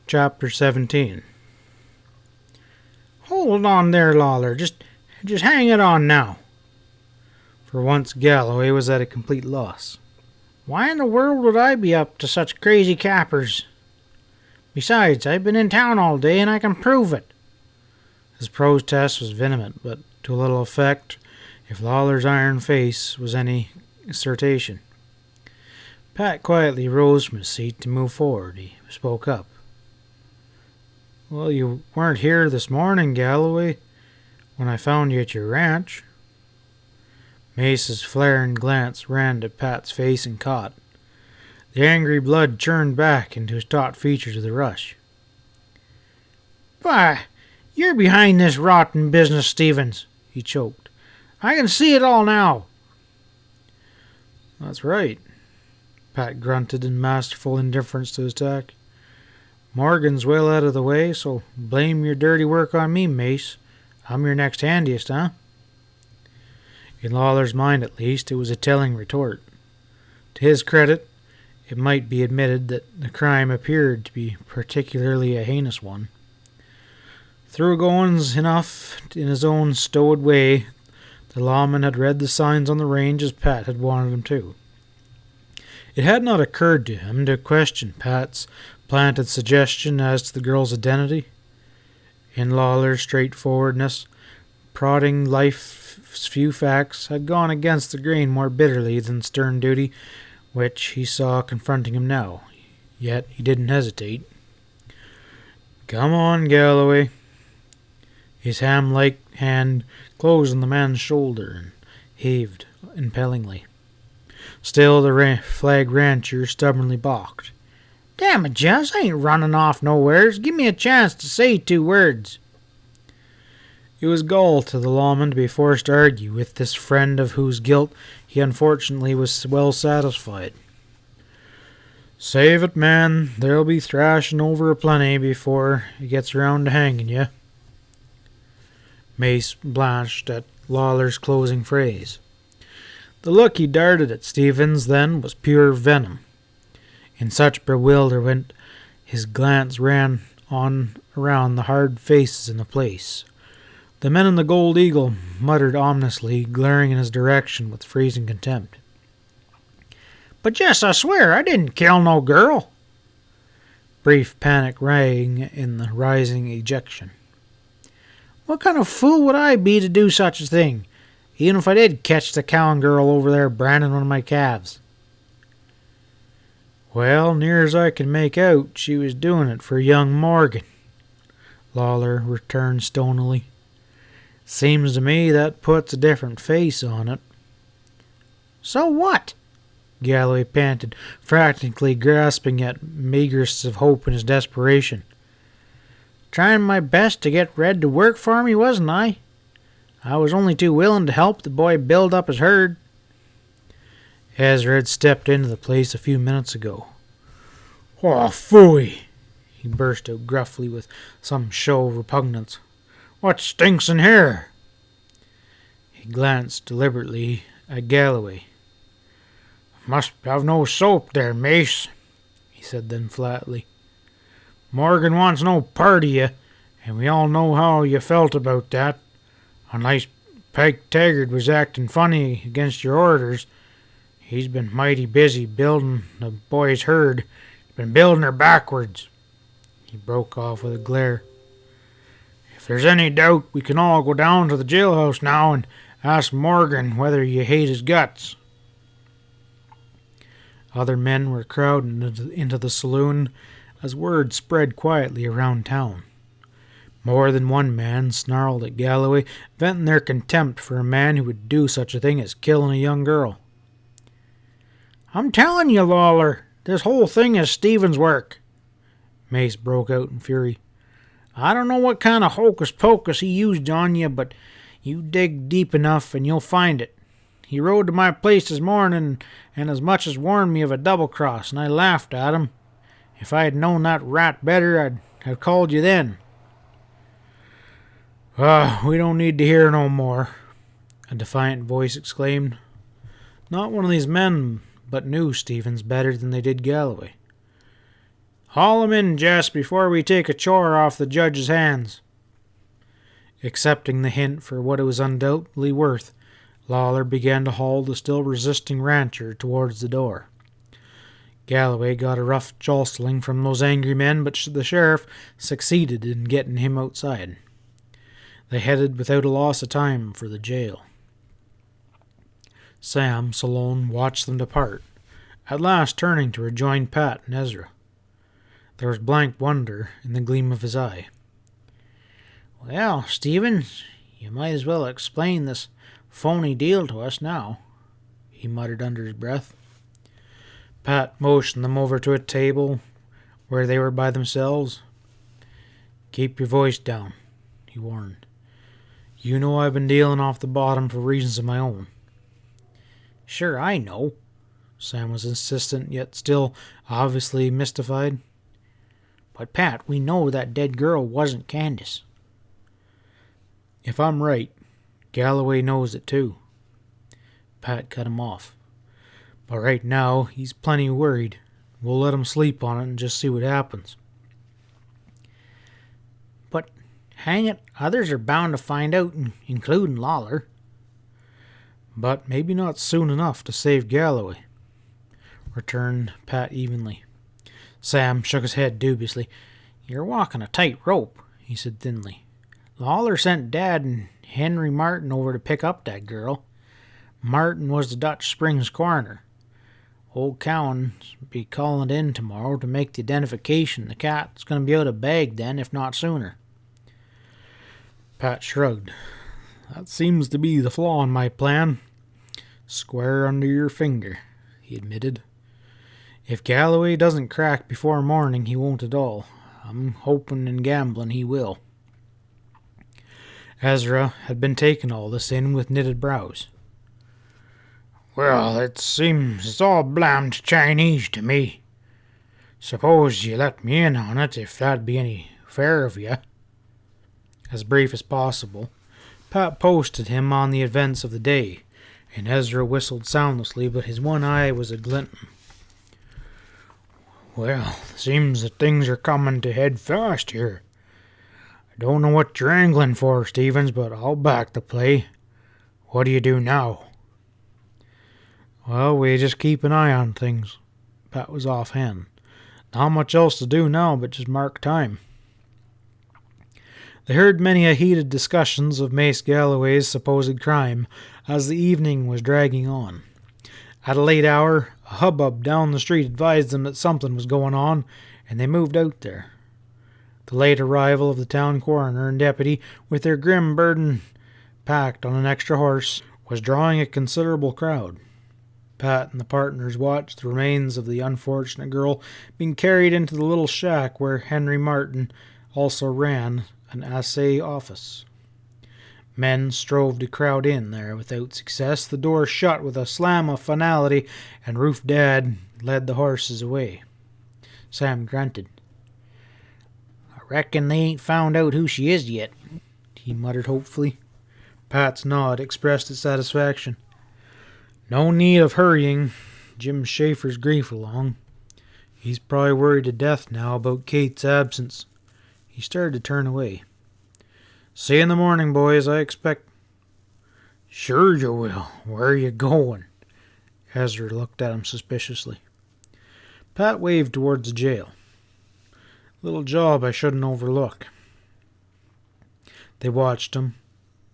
Chapter 17. Hold on there, Lawler. Just hang it on now. For once, Galloway was at a complete loss. Why in the world would I be up to such crazy capers? Besides, I've been in town all day and I can prove it. His protest was vehement, but to little effect if Lawler's iron face was any assertion. Pat quietly rose from his seat to move forward. He spoke up. Well, you weren't here this morning, Galloway, when I found you at your ranch. Mace's flaring glance ran to Pat's face and caught. The angry blood churned back into his taut features with a rush. Why, you're behind this rotten business, Stevens, he choked. I can see it all now. That's right, Pat grunted in masterful indifference to his attack. Morgan's well out of the way, so blame your dirty work on me, Mace. I'm your next handiest, huh? In Lawler's mind, at least, it was a telling retort. To his credit, it might be admitted that the crime appeared to be particularly a heinous one. Thoroughgoing's enough in his own stowed way, the lawman had read the signs on the range as Pat had wanted him to. It had not occurred to him to question Pat's planted suggestion as to the girl's identity. In Lawler's straightforwardness, prodding life's few facts had gone against the grain more bitterly than stern duty, which he saw confronting him now. Yet he didn't hesitate. Come on, Galloway. His ham-like hand closed on the man's shoulder and heaved impellingly. Still the flag rancher stubbornly balked. Damn it, Jess, I ain't running off nowheres. Give me a chance to say 2 words. It was gall to the lawman to be forced to argue with this friend of whose guilt he unfortunately was well satisfied. Save it, man. There'll be thrashing over aplenty before it gets around to hanging you. Mace blanched at Lawler's closing phrase. The look he darted at Stevens then was pure venom. In such bewilderment, his glance ran on around the hard faces in the place. The men in the Gold Eagle muttered ominously, glaring in his direction with freezing contempt. But Jess, I swear, I didn't kill no girl. Brief panic rang in the rising ejection. What kind of fool would I be to do such a thing, even if I did catch the cowan girl over there branding one of my calves? Well, near as I can make out, she was doing it for young Morgan, Lawler returned stonily. Seems to me that puts a different face on it. So what? Galloway panted, frantically grasping at meagerest of hope in his desperation. Trying my best to get Red to work for me, wasn't I? I was only too willing to help the boy build up his herd. Ezra had stepped into the place a few minutes ago. Oh, phooey! He burst out gruffly with some show of repugnance. What stinks in here? He glanced deliberately at Galloway. Must have no soap there, Mace, he said then flatly. Morgan wants no part of you, and we all know how you felt about that. Unless Pike Taggart was acting funny against your orders, he's been mighty busy building the boy's herd. He's been building her backwards. He broke off with a glare. If there's any doubt, we can all go down to the jailhouse now and ask Morgan whether you hate his guts. Other men were crowding into the saloon as word spread quietly around town. More than one man snarled at Galloway, venting their contempt for a man who would do such a thing as killing a young girl. I'm telling you, Lawler, this whole thing is Stevens' work. Mace broke out in fury. I don't know what kind of hocus-pocus he used on you, but you dig deep enough and you'll find it. He rode to my place this morning and as much as warned me of a double-cross, and I laughed at him. If I had known that rat better, I'd have called you then. We don't need to hear no more, a defiant voice exclaimed. Not one of these men but knew Stevens better than they did Galloway. Haul him in, Jess, before we take a chore off the judge's hands. Accepting the hint for what it was undoubtedly worth, Lawler began to haul the still resisting rancher towards the door. Galloway got a rough jostling from those angry men, but the sheriff succeeded in getting him outside. They headed without a loss of time for the jail. Sam Salone watched them depart, at last turning to rejoin Pat and Ezra. There was blank wonder in the gleam of his eye. "Well, Stevens, you might as well explain this phony deal to us now," he muttered under his breath. Pat motioned them over to a table where they were by themselves. "Keep your voice down," he warned. "You know I've been dealing off the bottom for reasons of my own." "Sure, I know." Sam was insistent, yet still obviously mystified. "But, Pat, we know that dead girl wasn't Candace." "If I'm right, Galloway knows it too." Pat cut him off. "But right now, he's plenty worried. We'll let him sleep on it and just see what happens." "But, hang it, others are bound to find out, including Lawler." "But maybe not soon enough to save Galloway," returned Pat evenly. Sam shook his head dubiously. "You're walking a tight rope," he said thinly. "Lawler sent Dad and Henry Martin over to pick up that girl. Martin was the Dutch Springs coroner. Old Cowan's be calling in tomorrow to make the identification. The cat's going to be out of bag then, if not sooner." Pat shrugged. "That seems to be the flaw in my plan. Square under your finger," he admitted. "If Galloway doesn't crack before morning, he won't at all. I'm hoping and gambling he will." Ezra had been taking all this in with knitted brows. "Well, it seems it's all blamed Chinese to me. Suppose you let me in on it, if that'd be any fair of you." As brief as possible, Pat posted him on the events of the day, and Ezra whistled soundlessly, but his one eye was a-glinting. "Well, seems that things are coming to head fast here. I don't know what you're angling for, Stevens, but I'll back the play. What do you do now?" "Well, we just keep an eye on things." Pat was offhand. "Not much else to do now but just mark time." They heard many a heated discussions of Mace Galloway's supposed crime as the evening was dragging on. At a late hour, a hubbub down the street advised them that something was going on, and they moved out there. The late arrival of the town coroner and deputy, with their grim burden packed on an extra horse, was drawing a considerable crowd. Pat and the partners watched the remains of the unfortunate girl being carried into the little shack where Henry Martin also ran an assay office. Men strove to crowd in there without success. The door shut with a slam of finality, and Roof Dad led the horses away. Sam grunted. "I reckon they ain't found out who she is yet," he muttered hopefully. Pat's nod expressed its satisfaction. "No need of hurrying Jim Schaefer's grief along. He's probably worried to death now about Kate's absence." He started to turn away. "See you in the morning, boys, I expect." "Sure you will. Where are you going?" Ezra looked at him suspiciously. Pat waved towards the jail. "Little job I shouldn't overlook." They watched him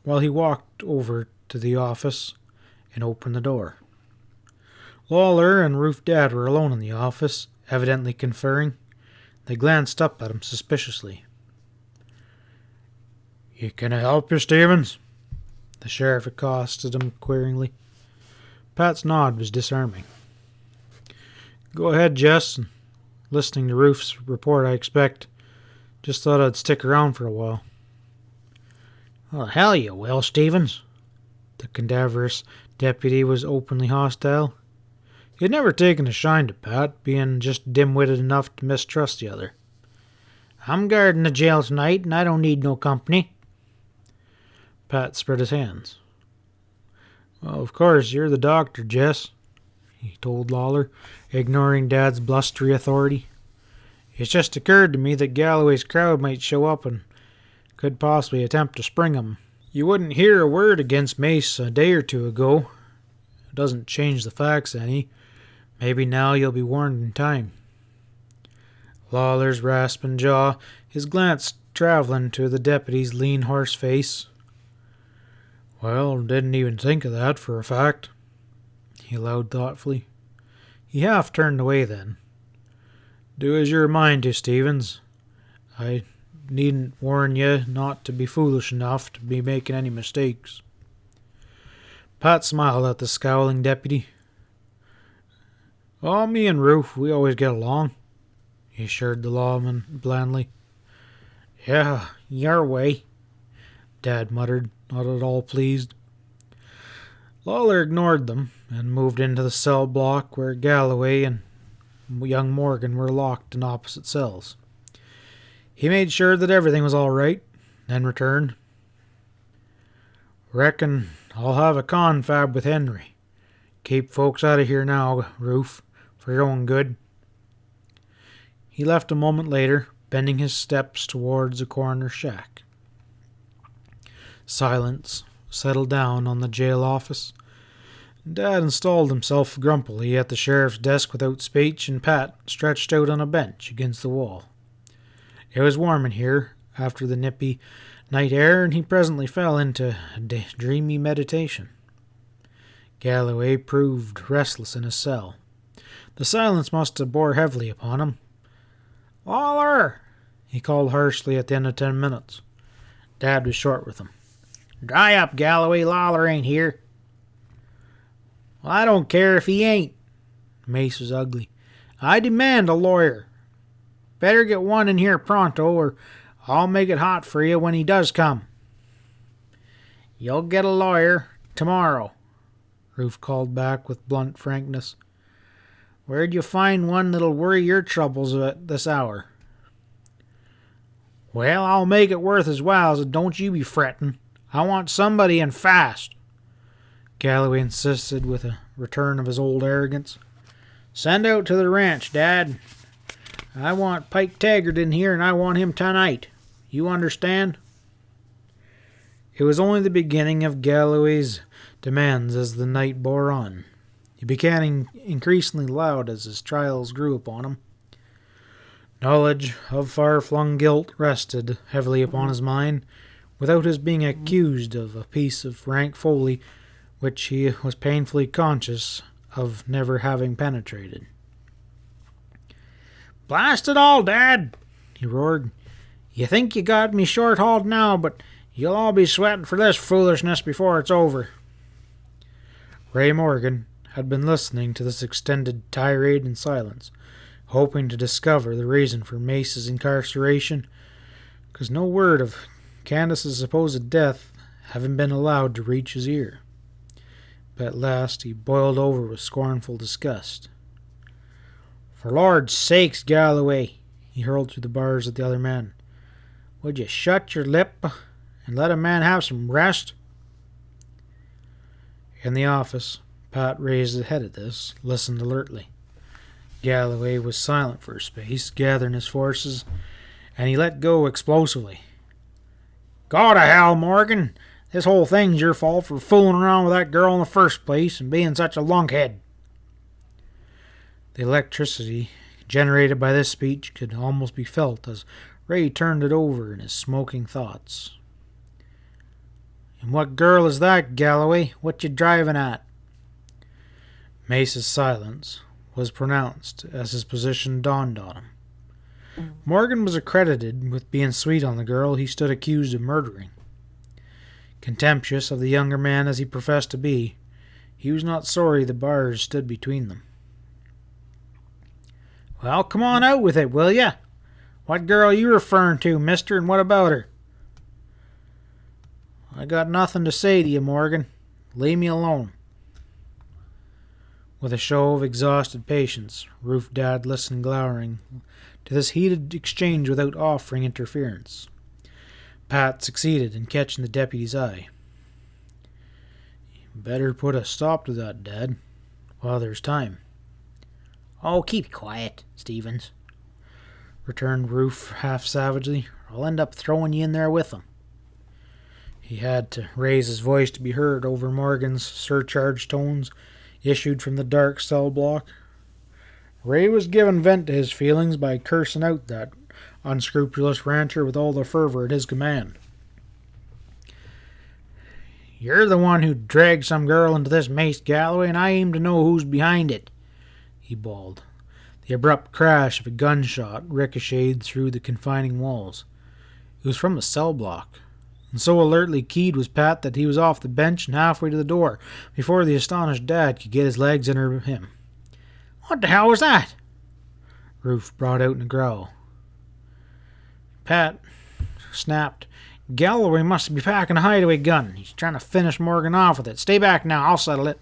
while he walked over to the office and opened the door. Lawler and Roof Dad were alone in the office, evidently conferring. They glanced up at him suspiciously. "You can I help you, Stevens?" The sheriff accosted him queringly. Pat's nod was disarming. "Go ahead, Jess. Listening to Roof's report, I expect. Just thought I'd stick around for a while." "Well, hell you will, Stevens." The cadaverous deputy was openly hostile. He had never taken a shine to Pat, being just dim-witted enough to mistrust the other. "I'm guarding the jail tonight, and I don't need no company." Pat spread his hands. "Well, of course, you're the doctor, Jess," he told Lawler, ignoring Dad's blustery authority. It's just occurred to me that Galloway's crowd might show up and could possibly attempt to spring him. You wouldn't hear a word against Mace a day or two ago. It doesn't change the facts any. Maybe now you'll be warned in time." Lawler's rasping jaw, his glance travelling to the deputy's lean horse face. "Well, didn't even think of that for a fact," he allowed thoughtfully. He half turned away then. "Do as you're a mind to, Stevens. I needn't warn you not to be foolish enough to be making any mistakes." Pat smiled at the scowling deputy. "Oh, me and Ruth, we always get along," he assured the lawman blandly. "Yeah, your way," Dad muttered, not at all pleased. Lawler ignored them and moved into the cell block where Galloway and young Morgan were locked in opposite cells. He made sure that everything was all right, then returned. "Reckon I'll have a confab with Henry. Keep folks out of here now, Ruth, for your own good." He left a moment later, bending his steps towards the coroner's shack. Silence settled down on the jail office. Dad installed himself grumpily at the sheriff's desk without speech, and Pat stretched out on a bench against the wall. It was warm in here after the nippy night air, and he presently fell into dreamy meditation. Galloway proved restless in his cell. The silence must have bore heavily upon him. "Lawler!" he called harshly at the end of 10 minutes. Dad was short with him. "Dry up, Galloway. Lawler ain't here." "Well, I don't care if he ain't." Mace was ugly. "I demand a lawyer. Better get one in here pronto, or I'll make it hot for you when he does come." "You'll get a lawyer tomorrow," Ruth called back with blunt frankness. "Where'd you find one that'll worry your troubles at this hour?" "Well, I'll make it worth his while, so don't you be frettin'. I want somebody and fast," Galloway insisted with a return of his old arrogance. "Send out to the ranch, Dad. I want Pike Taggart in here, and I want him tonight. You understand?" It was only the beginning of Galloway's demands as the night bore on. He became increasingly loud as his trials grew upon him. Knowledge of far-flung guilt rested heavily upon his mind, without his being accused of a piece of rank folly which he was painfully conscious of never having penetrated. "Blast it all, Dad!" he roared. "You think you got me short-hauled now, but you'll all be sweating for this foolishness before it's over." Ray Morgan had been listening to this extended tirade in silence, hoping to discover the reason for Mace's incarceration, because no word of Candace's supposed death having been allowed to reach his ear. But at last he boiled over with scornful disgust. "For Lord's sakes, Galloway," he hurled through the bars at the other man, "would you shut your lip and let a man have some rest?" In the office, Pat raised his head at this, listened alertly. Galloway was silent for a space, gathering his forces, and he let go explosively. "Go to hell, Morgan! This whole thing's your fault for fooling around with that girl in the first place and being such a lunkhead." The electricity generated by this speech could almost be felt as Ray turned it over in his smoking thoughts. "And what girl is that, Galloway? What you driving at?" Mace's silence was pronounced as his position dawned on him. Morgan was accredited with being sweet on the girl he stood accused of murdering. Contemptuous of the younger man as he professed to be, he was not sorry the bars stood between them. "Well, come on out with it, will ya? What girl are you referring to, mister, and what about her?" "I got nothing to say to you, Morgan. Leave me alone." With a show of exhausted patience, Ruth Dad listened glowering to this heated exchange without offering interference. Pat succeeded in catching the deputy's eye. "You better put a stop to that, Dad, while there's time." "Oh, keep quiet, Stevens." returned Roof half savagely, or I'll end up throwing you in there with him. He had to raise his voice to be heard over Morgan's surcharged tones issued from the dark cell block. Ray was giving vent to his feelings by cursing out that unscrupulous rancher with all the fervor at his command. "You're the one who dragged some girl into this mace, Galloway, and I aim to know who's behind it," he bawled. The abrupt crash of a gunshot ricocheted through the confining walls. It was from the cell block, and so alertly keyed was Pat that he was off the bench and halfway to the door before the astonished Dad could get his legs under him. "What the hell was that?" Roof brought out in a growl. Pat snapped. "Galloway must be packing a hideaway gun. He's trying to finish Morgan off with it. Stay back now, I'll settle it."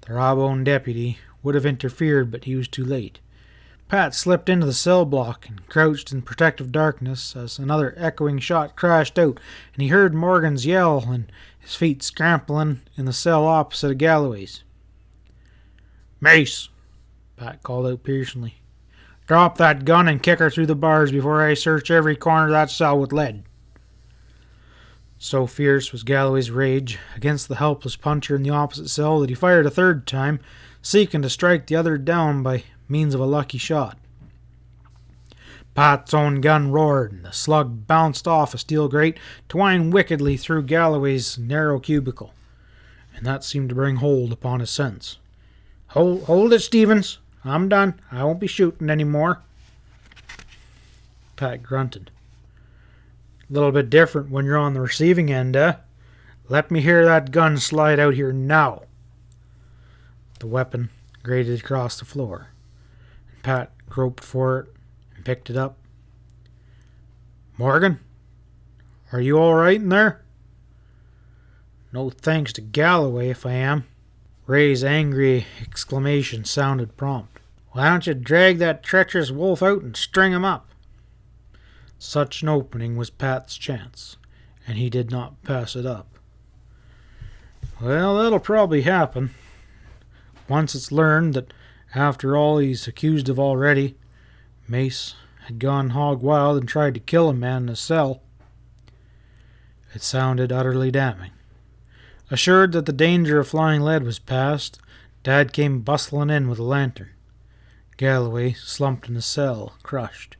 The raw-boned deputy would have interfered, but he was too late. Pat slipped into the cell block and crouched in protective darkness as another echoing shot crashed out, and he heard Morgan's yell and his feet scrambling in the cell opposite of Galloway's. "Mace," Pat called out piercingly. "Drop that gun and kick her through the bars before I search every corner of that cell with lead." So fierce was Galloway's rage against the helpless puncher in the opposite cell that he fired a third time, seeking to strike the other down by means of a lucky shot. Pat's own gun roared, and the slug bounced off a steel grate to whine wickedly through Galloway's narrow cubicle, and that seemed to bring hold upon his sense. Hold it, Stevens. I'm done. I won't be shooting any more." Pat grunted. "Little bit different when you're on the receiving end, eh? Let me hear that gun slide out here now." The weapon grated across the floor, and Pat groped for it and picked it up. "Morgan, are you all right in there?" "No thanks to Galloway if I am." Ray's angry exclamation sounded prompt. "Why don't you drag that treacherous wolf out and string him up?" Such an opening was Pat's chance, and he did not pass it up. "Well, that'll probably happen. Once it's learned that, after all he's accused of already, Mace had gone hog wild and tried to kill a man in a cell." It sounded utterly damning. Assured that the danger of flying lead was past, Dad came bustling in with a lantern. Galloway slumped in the cell, crushed.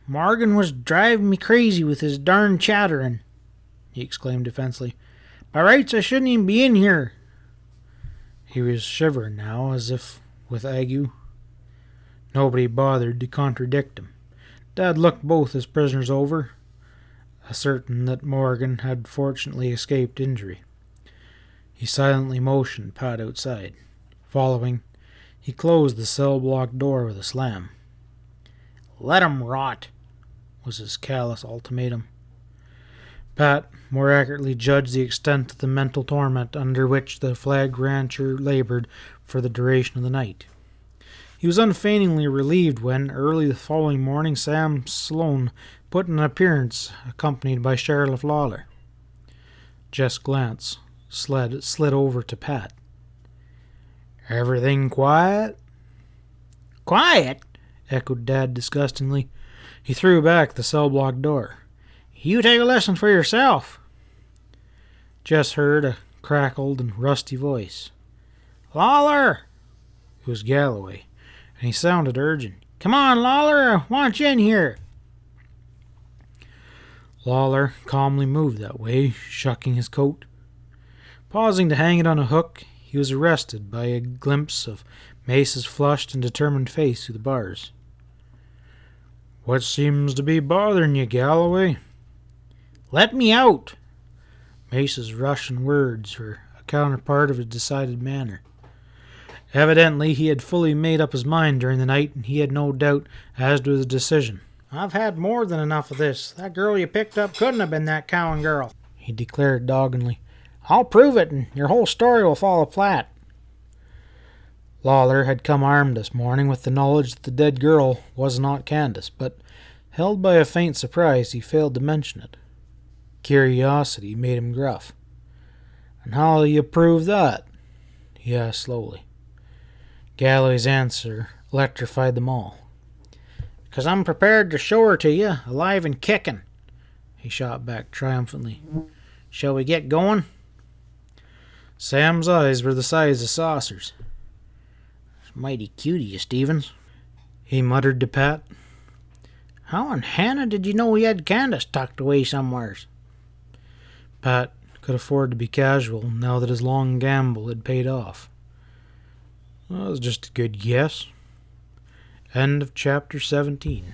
"Morgan was driving me crazy with his darn chattering," he exclaimed defensively. "By rights I shouldn't even be in here." He was shivering now, as if with ague. Nobody bothered to contradict him. Dad looked both his prisoners over, ascertain that Morgan had fortunately escaped injury. He silently motioned Pat outside. Following, he closed the cell-block door with a slam. "Let 'em rot," was his callous ultimatum. Pat more accurately judged the extent of the mental torment under which the flag rancher labored for the duration of the night. He was unfeigningly relieved when, early the following morning, Sam Sloane put in an appearance, accompanied by Sheriff Lawler. Jess' glance slid over to Pat. "Everything quiet?" "Quiet?" echoed Dad disgustingly. He threw back the cell-block door. "You take a lesson for yourself." Jess heard a crackled and rusty voice. "Lawler!" It was Galloway, and he sounded urgent. "Come on, Lawler, I want you in here." Lawler calmly moved that way, shucking his coat. Pausing to hang it on a hook, he was arrested by a glimpse of Mace's flushed and determined face through the bars. "What seems to be bothering you, Galloway?" "Let me out!" Mace's Russian words were a counterpart of his decided manner. Evidently he had fully made up his mind during the night, and he had no doubt as to his decision. "I've had more than enough of this. That girl you picked up couldn't have been that Cowan girl," he declared doggedly. "I'll prove it, and your whole story will fall flat." Lawler had come armed this morning with the knowledge that the dead girl was not Candace, but, held by a faint surprise, he failed to mention it. Curiosity made him gruff. "And how'll you prove that?" he asked slowly. Galloway's answer electrified them all. "'Cause I'm prepared to show her to you, alive and kicking," he shot back triumphantly. "Shall we get going?" Sam's eyes were the size of saucers. "It's mighty cute of you, Stevens," he muttered to Pat. "How in Hannah did you know he had Candace tucked away somewheres?" Pat could afford to be casual now that his long gamble had paid off. "That was just a good guess." End of chapter 17.